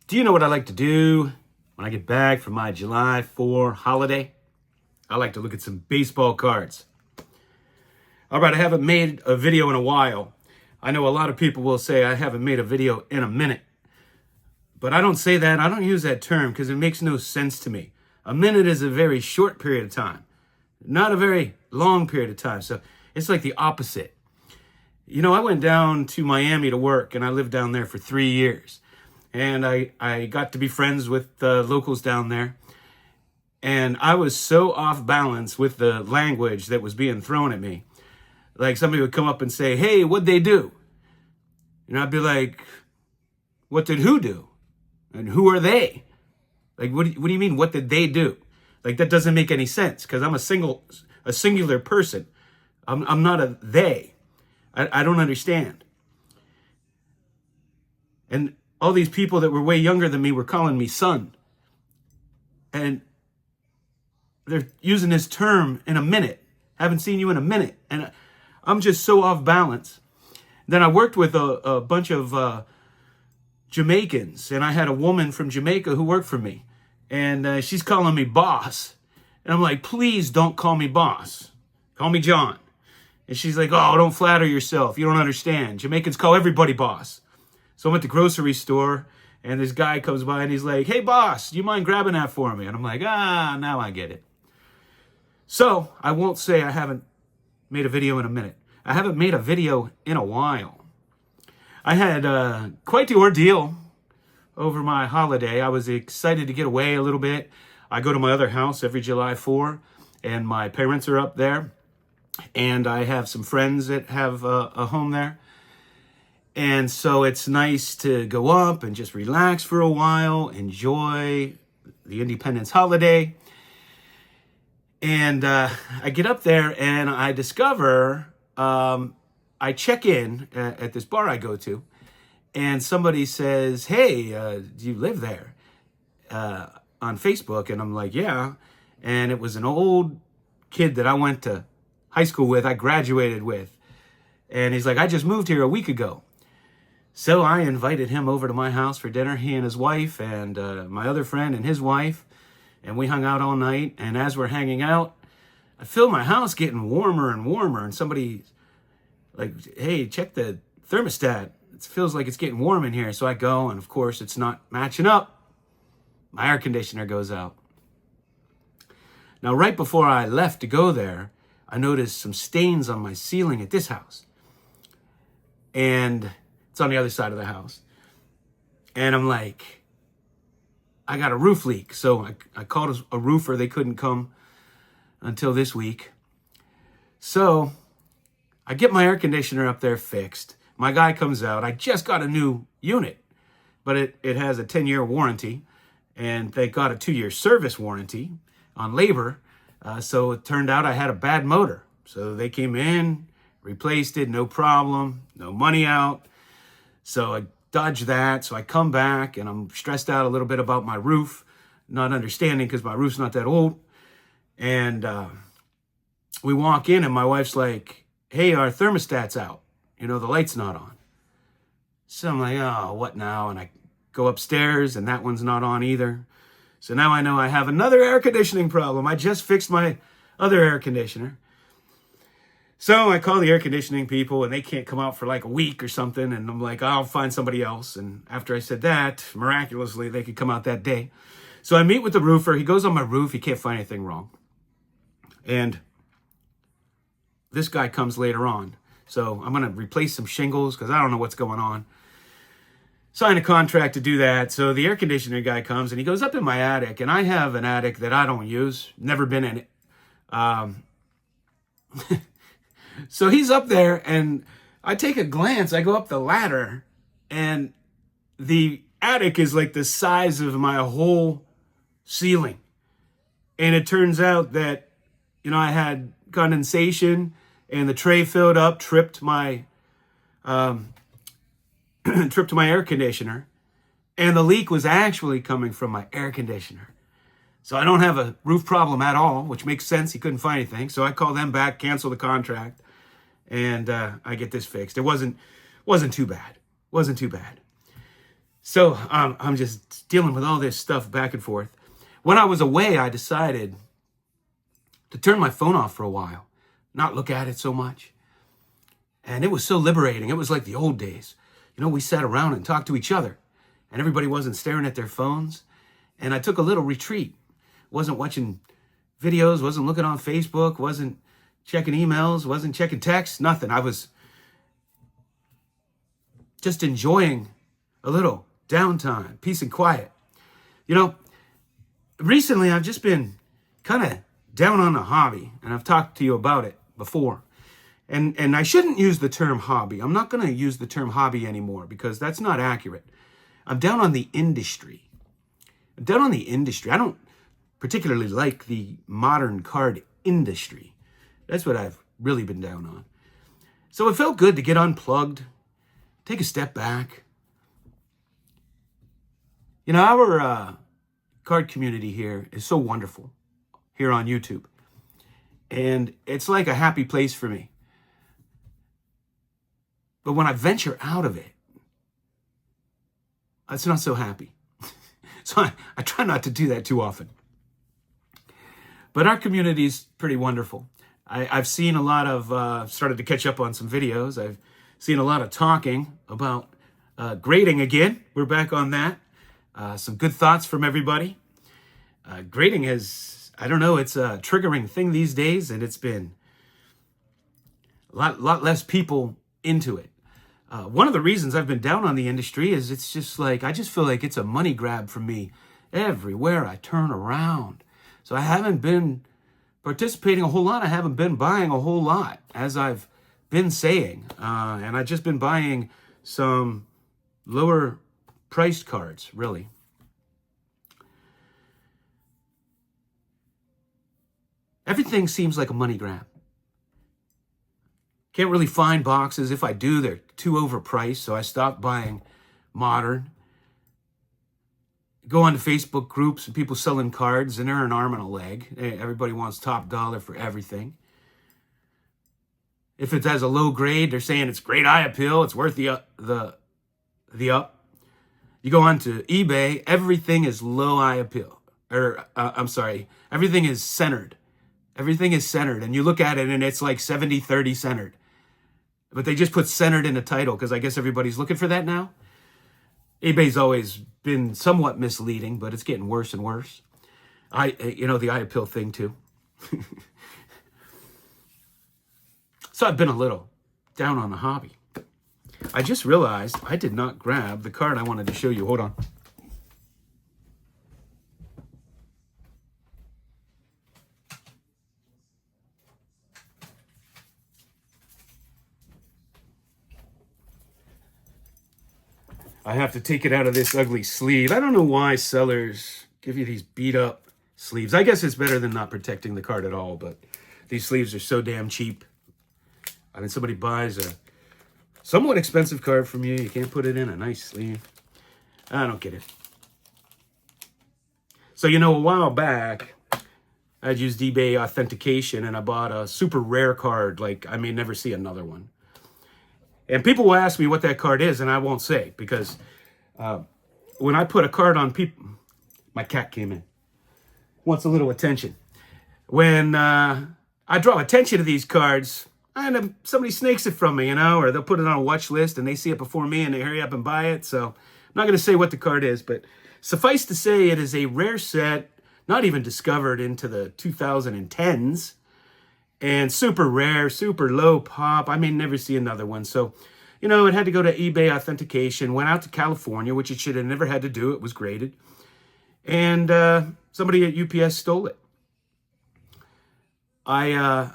Do you know what I like to do when I get back from my July 4 holiday? I like to look at some baseball cards. All right, I haven't made a video in a while. I know a lot of people will say I haven't made a video in a minute. But I don't say that. I don't use that term because it makes no sense to me. A minute is a very short period of time, not a very long period of time. So it's like the opposite. You know, I went down to Miami to work, and I lived down there for 3 years. And I got to be friends with the locals down there. And I was so off balance with the language that was being thrown at me. Like somebody would come up and say, "Hey, what'd they do?" And I'd be like, "What did who do? And who are they? Like, what do you mean, what did they do?" Like, that doesn't make any sense because I'm a singular person. I'm not a they. I don't understand. And all these people that were way younger than me were calling me son. And they're using this term in a minute. Haven't seen you in a minute. And I'm just so off balance. Then I worked with a bunch of Jamaicans. And I had a woman from Jamaica who worked for me. And she's calling me boss. And I'm like, "Please don't call me boss. Call me John." And she's like, "Oh, don't flatter yourself. You don't understand. Jamaicans call everybody boss." So I'm at the grocery store, and this guy comes by, and he's like, "Hey, boss, do you mind grabbing that for me?" And I'm like, now I get it. So I won't say I haven't made a video in a minute. I haven't made a video in a while. I had quite the ordeal over my holiday. I was excited to get away a little bit. I go to my other house every July 4, and my parents are up there. And I have some friends that have a home there. And so it's nice to go up and just relax for a while, enjoy the Independence holiday. And I get up there and I discover, I check in at this bar I go to, and somebody says, "Hey, do you live there?" On Facebook. And I'm like, "Yeah." And it was an old kid that I went to high school with, I graduated with. And he's like, "I just moved here a week ago." So I invited him over to my house for dinner, he and his wife and my other friend and his wife. And we hung out all night. And as we're hanging out, I feel my house getting warmer and warmer. And somebody like, "Hey, check the thermostat. It feels like it's getting warm in here." So I go, and of course it's not matching up. My air conditioner goes out. Now, right before I left to go there, I noticed some stains on my ceiling at this house. And it's on the other side of the house. And I'm like, I got a roof leak. So I called a roofer. They couldn't come until this week. So I get my air conditioner up there fixed. My guy comes out. I just got a new unit, but it has a 10-year warranty. And they got a 2-year service warranty on labor. So it turned out I had a bad motor. So they came in, replaced it, no problem, no money out. So I dodged that. So I come back, and I'm stressed out a little bit about my roof, not understanding because my roof's not that old. And we walk in, and my wife's like, "Hey, our thermostat's out. You know, the light's not on." So I'm like, "Oh, what now?" And I go upstairs, and that one's not on either. So now I know I have another air conditioning problem. I just fixed my other air conditioner. So I call the air conditioning people, and they can't come out for like a week or something. And I'm like, "I'll find somebody else." And after I said that, miraculously, they could come out that day. So I meet with the roofer. He goes on my roof. He can't find anything wrong. And this guy comes later on. So I'm going to replace some shingles because I don't know what's going on. Sign a contract to do that. So the air conditioner guy comes, and he goes up in my attic, and I have an attic that I don't use, never been in it. So he's up there, and I take a glance. I go up the ladder, and the attic is like the size of my whole ceiling. And it turns out that, you know, I had condensation, and the tray filled up, tripped my air conditioner, and the leak was actually coming from my air conditioner. So I don't have a roof problem at all, which makes sense. He couldn't find anything. So I call them back, cancel the contract, and I get this fixed. It wasn't too bad. Wasn't too bad. So I'm just dealing with all this stuff back and forth. When I was away, I decided to turn my phone off for a while, not look at it so much. And it was so liberating. It was like the old days. You know, we sat around and talked to each other, and everybody wasn't staring at their phones. And I took a little retreat. Wasn't watching videos, wasn't looking on Facebook, wasn't checking emails, wasn't checking texts, nothing. I was just enjoying a little downtime, peace and quiet. You know, recently I've just been kind of down on a hobby, and I've talked to you about it before. And I shouldn't use the term hobby. I'm not going to use the term hobby anymore because that's not accurate. I'm down on the industry. I'm down on the industry. I don't particularly like the modern card industry. That's what I've really been down on. So it felt good to get unplugged, take a step back. You know, our card community here is so wonderful here on YouTube. And it's like a happy place for me. But when I venture out of it, it's not so happy. So I try not to do that too often. But our community is pretty wonderful. I've seen a lot of, started to catch up on some videos. I've seen a lot of talking about grading again. We're back on that. Some good thoughts from everybody. Grading is, I don't know, it's a triggering thing these days, and it's been a lot less people into it. One of the reasons I've been down on the industry is it's just like, I just feel like it's a money grab for me everywhere I turn around. So I haven't been participating a whole lot. I haven't been buying a whole lot, as I've been saying. And I've just been buying some lower priced cards, really. Everything seems like a money grab. Can't really find boxes. If I do, they're too overpriced, so I stopped buying modern. Go onto Facebook groups and people selling cards, and they're an arm and a leg. Everybody wants top dollar for everything. If it has a low grade, they're saying it's great eye appeal, it's worth the up. You go onto eBay, everything is low eye appeal. Everything is centered. Everything is centered, and you look at it, and it's like 70-30 centered. But they just put centered in the title because I guess everybody's looking for that now. eBay's always been somewhat misleading, but it's getting worse and worse. The eye appeal thing too. So I've been a little down on the hobby. I just realized I did not grab the card I wanted to show you. Hold on. I have to take it out of this ugly sleeve. I don't know why sellers give you these beat up sleeves. I guess it's better than not protecting the card at all, but these sleeves are so damn cheap. I mean, somebody buys a somewhat expensive card from you, you can't put it in a nice sleeve. I don't get it. So, a while back, I'd used eBay authentication and I bought a super rare card, like I may never see another one. And people will ask me what that card is, and I won't say, because when I put a card on people, my cat came in, wants a little attention. When I draw attention to these cards, and somebody snakes it from me, or they'll put it on a watch list, and they see it before me, and they hurry up and buy it. So I'm not going to say what the card is, but suffice to say, it is a rare set, not even discovered into the 2010s. And super rare, super low pop. I may never see another one. So, it had to go to eBay authentication. Went out to California, which it should have never had to do. It was graded. And somebody at UPS stole it. I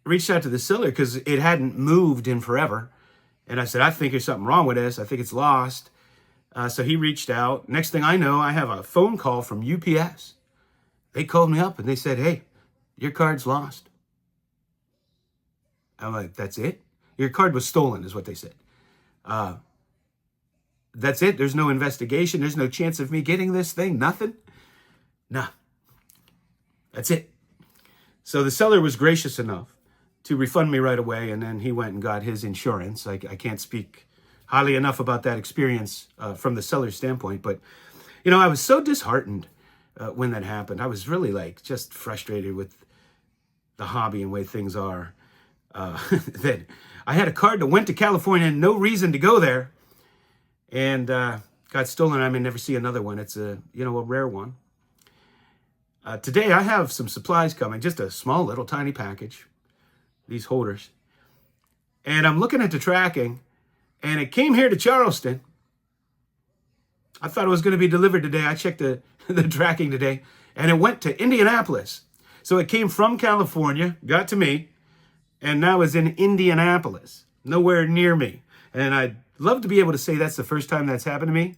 reached out to the seller because it hadn't moved in forever. And I said, I think there's something wrong with this. I think it's lost. So he reached out. Next thing I know, I have a phone call from UPS. They called me up and they said, hey, your card's lost. I'm like, that's it? Your card was stolen, is what they said. That's it? There's no investigation? There's no chance of me getting this thing? Nothing? Nah. That's it. So the seller was gracious enough to refund me right away, and then he went and got his insurance. I can't speak highly enough about that experience from the seller's standpoint. But, I was so disheartened when that happened. I was really like just frustrated with the hobby and way things are. That I had a card that went to California and no reason to go there, and got stolen. I may never see another one. It's a rare one. Today I have some supplies coming, just a small little tiny package, these holders. And I'm looking at the tracking, and it came here to Charleston. I thought it was going to be delivered today. I checked the tracking today, and it went to Indianapolis. So it came from California, got to me, and now is in Indianapolis, nowhere near me. And I'd love to be able to say that's the first time that's happened to me,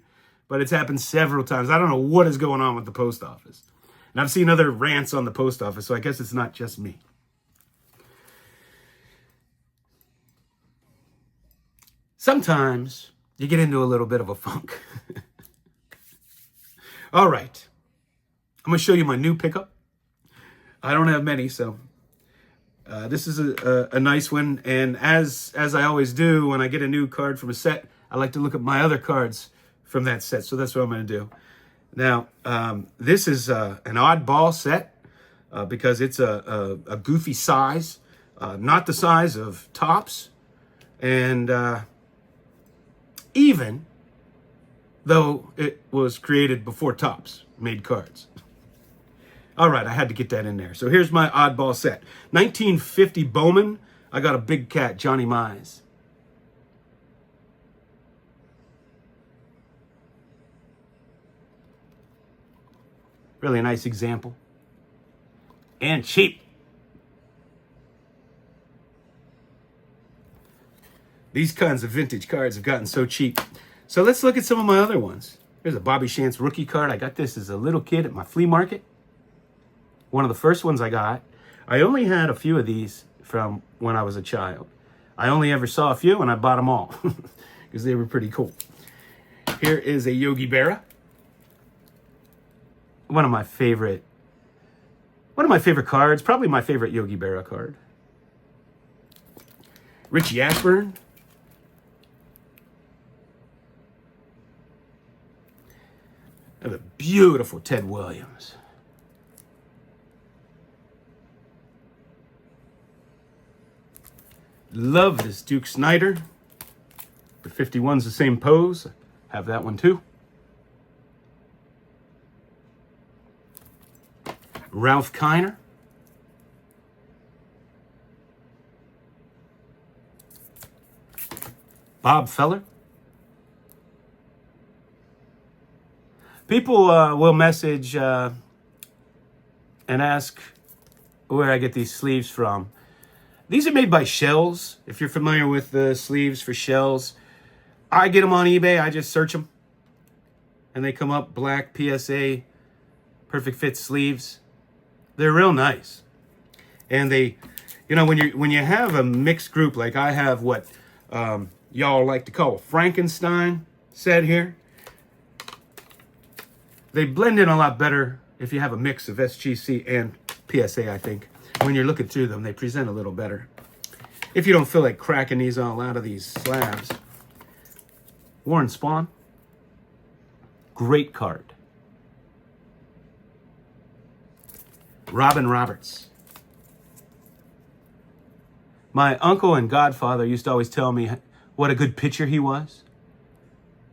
but it's happened several times. I don't know what is going on with the post office. And I've seen other rants on the post office, so I guess it's not just me. Sometimes you get into a little bit of a funk. All right. I'm going to show you my new pickup. I don't have many, so this is a nice one. And as I always do, when I get a new card from a set, I like to look at my other cards from that set. So that's what I'm going to do. Now, this is an oddball set because it's a goofy size, not the size of Topps. And even though it was created before Topps made cards. All right, I had to get that in there. So here's my oddball set. 1950 Bowman. I got a big cat, Johnny Mize. Really a nice example. And cheap. These kinds of vintage cards have gotten so cheap. So let's look at some of my other ones. Here's a Bobby Shantz rookie card. I got this as a little kid at my flea market. One of the first ones I got. I only had a few of these from when I was a child. I only ever saw a few and I bought them all because they were pretty cool. Here is a Yogi Berra. One of my favorite cards, probably my favorite Yogi Berra card. Richie Ashburn. I have a beautiful Ted Williams. Love this Duke Snider. The 51's the same pose. Have that one too. Ralph Kiner. Bob Feller. People will message and ask where I get these sleeves from. These are made by Shells. If you're familiar with the sleeves for Shells, I get them on eBay. I just search them, and they come up black PSA perfect fit sleeves. They're real nice, and they, when you have a mixed group like I have, what y'all like to call a Frankenstein set here, they blend in a lot better if you have a mix of SGC and PSA. I think when you're looking through them, they present a little better. If you don't feel like cracking these all out of these slabs. Warren Spahn, great card. Robin Roberts. My uncle and godfather used to always tell me what a good pitcher he was.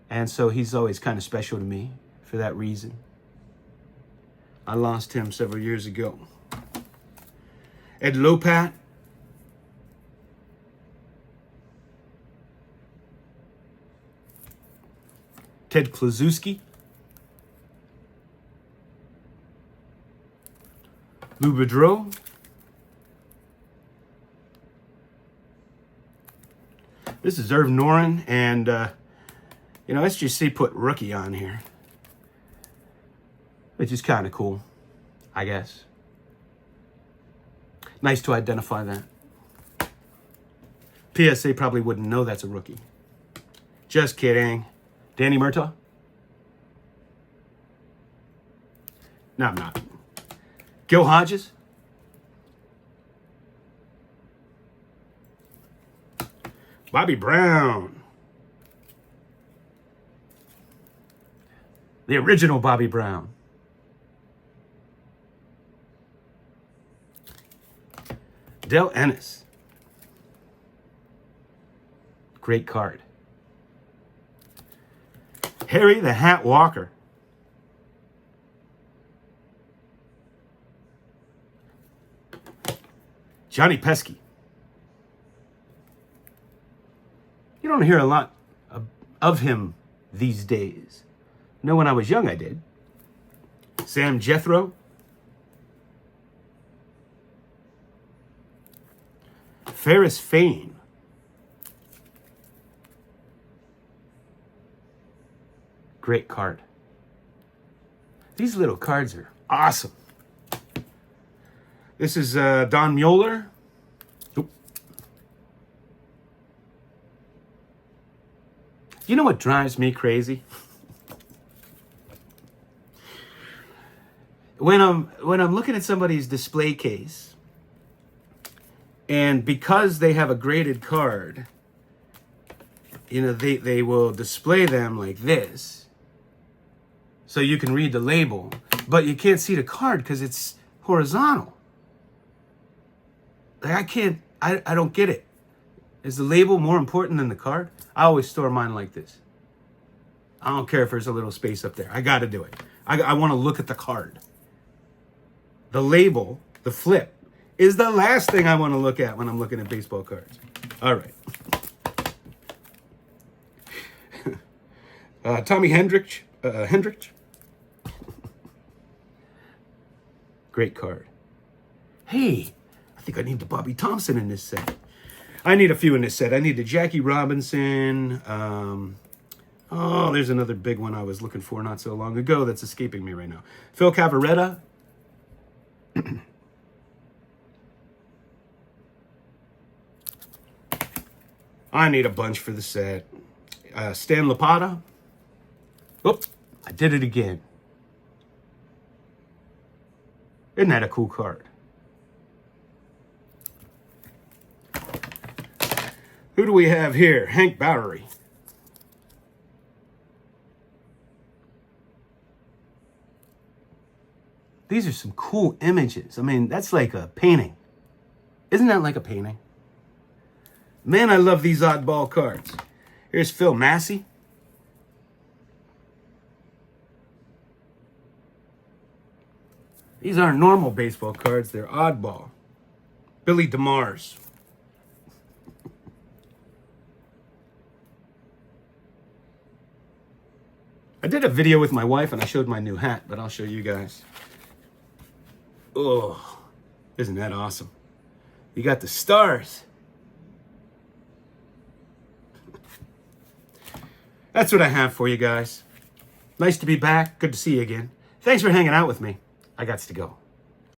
And so he's always kind of special to me for that reason. I lost him several years ago. Ed Lopat. Ted Kluszewski. Lou Boudreau. This is Irv Noren, and SGC put rookie on here, which is kind of cool, I guess. Nice to identify that. PSA probably wouldn't know that's a rookie. Just kidding. Danny Murtaugh? No, I'm not. Gil Hodges? Bobby Brown. The original Bobby Brown. Del Ennis. Great card. Harry the Hat Walker. Johnny Pesky. You don't hear a lot of him these days. I know when I was young I did. Sam Jethro. Ferris Fane. Great card. These little cards are awesome. This is Don Mueller. Oop. You know what drives me crazy? When I'm looking at somebody's display case, and because they have a graded card, you know, they will display them like this, so you can read the label, but you can't see the card because it's horizontal. Like I don't get it. Is the label more important than the card? I always store mine like this. I don't care if there's a little space up there. I got to do it. I want to look at the card. The label, the flip, is the last thing I want to look at when I'm looking at baseball cards. All right. Tommy Hendricks. Great card. Hey, I think I need the Bobby Thompson in this set. I need a few in this set. I need the Jackie Robinson. Oh, there's another big one I was looking for not so long ago that's escaping me right now. Phil Cavarretta. I need a bunch for the set. Stan Lapata. Oop, I did it again. Isn't that a cool card? Who do we have here? Hank Bowery. These are some cool images. I mean, that's like a painting. Isn't that like a painting? Man, I love these oddball cards. Here's Phil Massey. These aren't normal baseball cards. They're oddball. Billy DeMars. I did a video with my wife and I showed my new hat, but I'll show you guys. Oh, isn't that awesome? You got the stars. That's what I have for you guys. Nice to be back. Good to see you again. Thanks for hanging out with me. I got to go.